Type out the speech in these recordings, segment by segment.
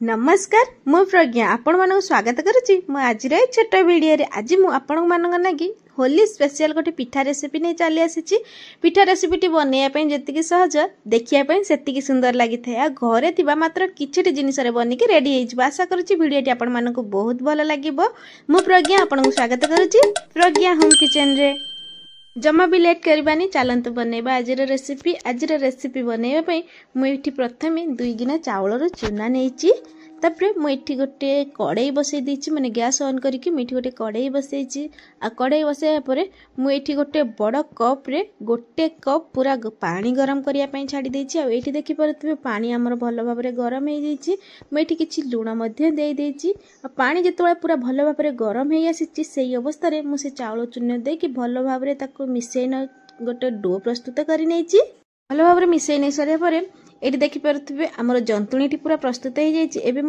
नमस्कार मु प्रज्ञा आपण मानक स्वागत करुच्ची मु आज छोट वीडियो रे आज मु आपण मानक नागी होली स्पेशल गोटे पिठा रेसिपी नहीं चली आसी पिठा रेसिपी बनैया जी सहज देखिया से सुंदर लगी था घरे थी मात्र किसी जिनस बनिकी रेडी हो आशा करुच्ची वीडियो आपण मानक बहुत भल लगे मु प्रज्ञा आपण स्वागत करुच्ची प्रज्ञा होम किचन रे जमा भी लेट करबानी चलतु बनैबा आज रेसिपी बनैबा मुझे प्रथमे 2 गिना चाउल चूना नहीं तापर मुझे गोटे कड़ाई बसई देछि माने गैस ऑन करके मुझे गोटे कड़ाई बसई आ कड़ाई बसाया पर मुझे गोटे बड़ कप रे गोटे कप पूरा पानी गरम करिया पई छाड़ी देछि आ एठी देखि परतबे पानी हमर भलो भाबरे गरम हे जाइछि मुझे किछि लूण मध्ये दे देछि आ पानी जेतोळे पूरा भलो भाबरे गरम हे आसीछि सेही अवस्था रे मु से चाउल चूना दे कि भलो भाबरे ताको मिसेन गोटे डो प्रस्तुत करि नेछि भलो भाबरे मिसेई नै सरिया परे ये देखिपे आमर जंतुणी पूरा प्रस्तुत हो जाए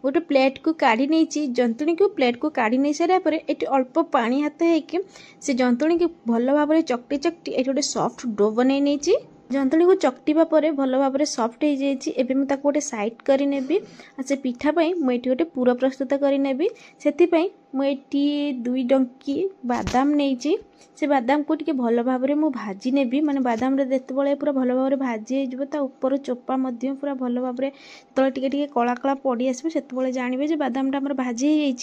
गोटे प्लेट को काढ़ी नहीं जंतुणी को प्लेट को काढ़ी नहीं सारा पर ये अल्प पानी हाथ होके से जंतुणी को भल भाव चकटी चकटी ये गोटे सॉफ्ट डो बन नहीं जंतुणी को चकटिबा परे भल भाव सॉफ्ट हो जाए गोटे साइड करनेबी से पिठापाई मुझे गोटे पूरा प्रस्तुत करनेबी से मुझे 2 डंकी बादाम नहीं से बादाम को टिके भल भाव में भाजी नेबी माने बादाम रे देते पूरा भल भाव भाजी हो ऊपर चोपा पूरा भल भाव जो टिके कला कला पड़ी आसो से जानवे बादाम टा भाजी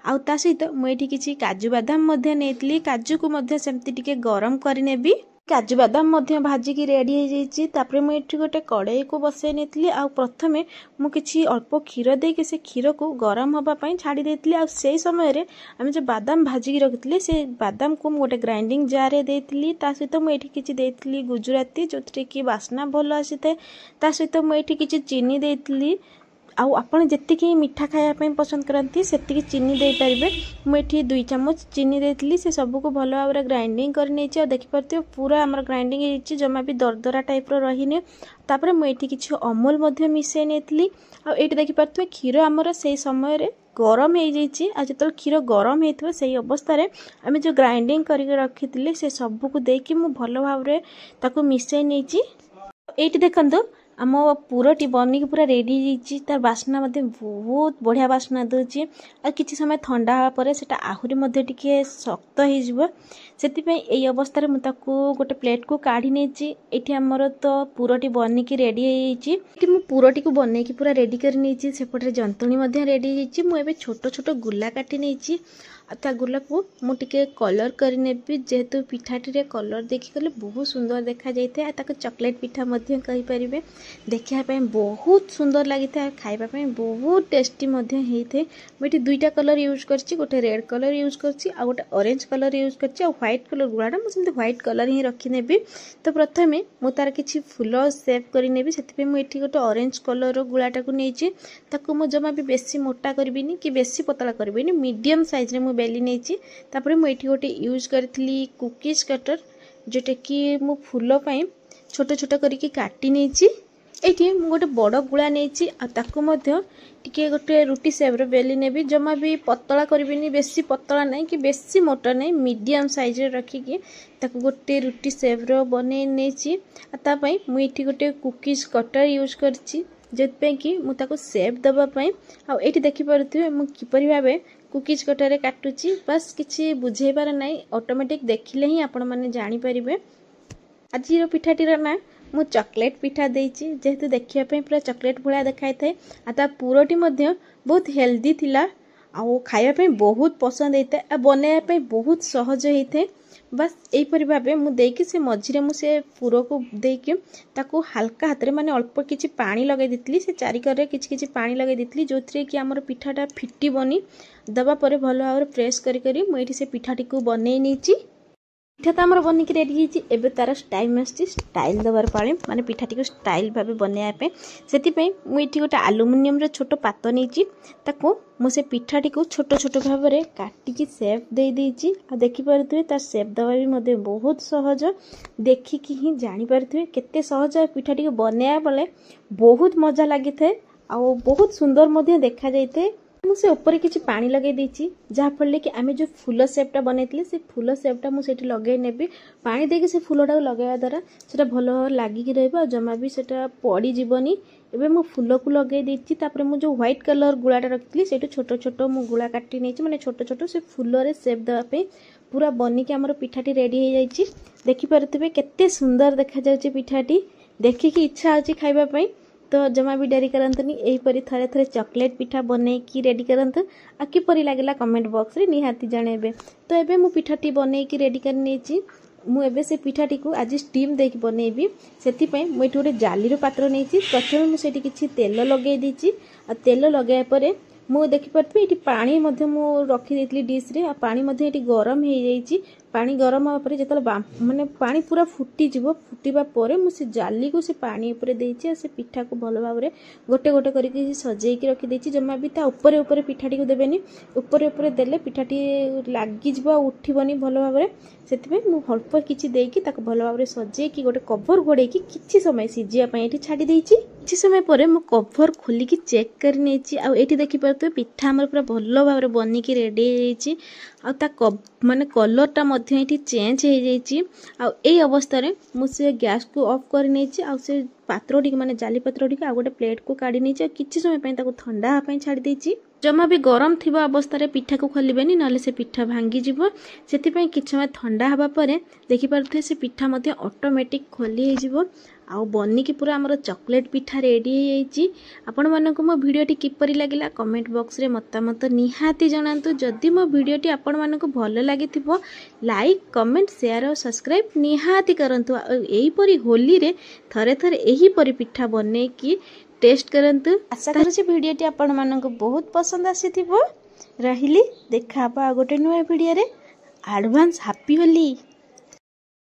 हो सहित मुझे किसी काजू बादाम नहीं काजू को सेमती टिके गरम करनेबी काजू बादाम भाजिकी रेडी हो जाइए मुझे गोटे कड़ाई को बसई नहीं आ प्रथमे मुझे अल्प क्षीर देके से क्षीर को गरम होगापाई छाड़ी देती आ से समय आम जो बादाम भाजिकी रखी से बादाम को गोटे ग्राइंडिंग जार देती सहित मुझे किसी देती गुजराती जो कि बास्ना भल आसी था सहित मुझे किसी चीनी देती आपण जी मीठा खायापी पसंद करती से चीनी दे पारे मुझे 2 चम्मच चीनी देती से सबको भल भाव ग्राइंडिंग कर देखिपे पूरा आम ग्राइंडिंग हो जमा भी दरदरा टाइप रही तापर मुझे किसी अमूल मिसई नहीं आए देखिपे क्षीर आमर से समय गरम हो जाइए आ जो क्षीर गरम हो से अवस्था आम जो ग्राइंडिंग कर रखी से सबको देकी मु भल भाव मिसई नहीं ये देखो आम पूरटी बनिक पूरा रेडी होती तार बास्ना बहुत बढ़िया बास्ना दूची आ किसी समय ठंडा पर सेटा आहुरी टिके शक्त हो से अवस्था मुझे गोटे प्लेट को काढ़ी नहीं ये आमर तो पूरटी बनिक रेडी हो पूरटी को बनईकी पूरा रेडी कर सेपटे जंतुणी रेडी होती मुझे छोट छोट गुला काटी नहीं गुला को मुझे कलर करनेबी जेहेतु पिठाटी कलर देखिए बहुत सुंदर देखा जाए चॉकलेट पिठा कहींपर देखापी बहुत सुंदर लगी था खावाई बहुत टेस्टी होते मुझे 2टा कलर यूज कर गोटे रेड कलर यूज कर गोटे ऑरेंज कलर यूज कर व्हाइट कलर गुलाटा मुझे व्हाइट कलर ही रखिनेबी तो प्रथमे मु तार किसी फूल सेव करनेबी से मुझे गोटे ऑरेंज कलर गुलाटा को नहीं जमा भी बेसी मोटा करबीनी कि बेसी पतला करबीनी मीडियम साइज रे बेली नहीं तापर मुझे गोटे यूज करी कुकीज कटर जोटा कि मु फूल छोट छोट करके काटी नहीं ये गोटे बड़ गुला नहीं टिके गोटे रुटी सेव्र बेली नेबी जमा भी पतला करबीनी बेसी पतला नहीं कि बेसी मोटा नहीं मीडियम साइज रखिकी गोटे रुटी सेव्र बने नहीं मुझे गोटे कुकीज कटर यूज करछि जोथि कि मुझे सेप देवाई आठी देखिपे मुझपर भाव कुकीज कटर काटुची बस किसी बुझेबार नहीं ऑटोमेटिक देखिले ही आपण माने जानी परिबे आज पिठाटीर ना मु चॉकलेट पिठा देछि जेहेतु देखिया पूरा चॉकलेट भलिया देखाई थाए आ पूरटी बहुत हेल्दी थिला आ खाया बहुत पसंद होता है बनैया बहुत सहज होता है बस यहीपरि भाव मुझे से मझे मुझे पूर को देकी हल्का हाथ में माने अल्प किसी पानी लगे देती से चारिकर किसी पानी लगे देती जो थी कि आमर पिठाटा फिटबनी दबा पर भल भाव प्रेस करी मुझे से पिठाटी को बनई नहीं पिठा तो आमर बनिक रेडी होती तार टाइम आसी स्टाइल देवार पाले माने पिठाटी को स्टाइल भाव बनैया से मुझे गोटे आलुमिनियम छोट पात नहीं मुझे पिठाटी को छोट छोट भाव में काटिकी सेप दे देछि आ देखिपे तार सेप देवा भी बहुत सहज देखिकी ही जानीपे केते सहज पिठाटी को बनैया बेले बहुत मजा लगी था आ बहुत सुंदर देखा जाए मुझे ऊपर किसी पानी लगे देती जहाँफल कि आम जो फूल सेपटा बनई से फूल सेपटा मुझे लगे नेबी पानी देके से फूलटा लगेवा द्वारा से भल लगिकी रहा जमा भी से पड़जनी एवं मो फूल को लगे देती मुझे जो व्हाइट कलर गुलाटा रखी से छोट छोट मु गुला काटी नहीं मैंने छोट छोट से फूल सेप देवाई पूरा बनिकी आमर पिठाटी रेडी हो जाइए देखिपे केते सुंदर देखा जाउछि पिठाटी देखिकी इच्छा होछि खाइबा तो जमा भी डेरी करंतनी एहीपरि थरे थरे चॉकलेट पिठा बनैकी रेडी करंतु आ किपरि लागला कमेंट बॉक्स रे निहाती जणेबे। तो एबे मु पिठाटी बनैकी रेडी कर नेछि मु एबे से पिठाटी को आज स्टीम देकी बनैबी सेति पय मु एठी गोटे जालीर पात्र नेछि प्रथमे मु सेठी किछि तेल लगै देछि आ तेल लगाय परे मु देखि परथि एठी पानी मध्ये मु रखी देतली डिश रे आ पानी मध्ये एठी गरम हे जाइछि पानी गरम होवा परे जतल माने पानी पूरा फुटी जिवो फुटीबा परे मु से जाली को से पानी ऊपर देछि आ से पिठा को भलो भाबरे गोटे गोटे करके सजेई की रखी देछि जम्मा भी ता ऊपर ऊपर पिठाटी को देबेनी ऊपर ऊपर देले पिठाटी लागी जिवो उठिबनी भलो भाबरे सेति मु अल्प किछि देकी ताको भलो भाबरे सजेई की गोटे कवर घोड़े की किछि समय सिजिया पय एठी छाडी देछि किछि समय परे मु कवर खोली की चेक कर नेछि आ एठी देखि परते पिठा हमर पूरा भलो भाबरे बनी की रेडी हेछि आ ता माने कलरटा मध्ये एठी चेंज हे जाइछि आ ए अवस्था रे मु से गैस को ऑफ कर नेछि आ से पात्रोटी माने जाली पात्रोटी आ गोटे प्लेट को काढी नेछि किछि समय पय ताको ठंडा पय छाडी देछि जमा भी गरम थिबा अवस्था रे पिठा को खोलिबेनी नले से पिठा भांगी जिवो सेति पय किछि समय ठंडा हबा परे देखि परथे से पिठा मध्ये ऑटोमेटिक खोली हे जिवो आउ बनी की पूरा हमर चॉकलेट पिठा रेडी हेछि आपण मानको मो वीडियोटी किपरि लागिला कमेंट बॉक्स रे मतामत निहाती जणांतु जदि मो वीडियोटी आपण मानको भलो लागिथिबो लाइक कमेंट शेयर और सब्सक्राइब निहाती करंतु एही परी होली रे थरे थरे एही परी पिठा बने की टेस्ट करंतु आशा करूछि वीडियोटी आपण मानको बहुत पसंद आसीथिबो रहिली देखा बा गोटे नुवा वीडियो रे एडवांस हैप्पी होली।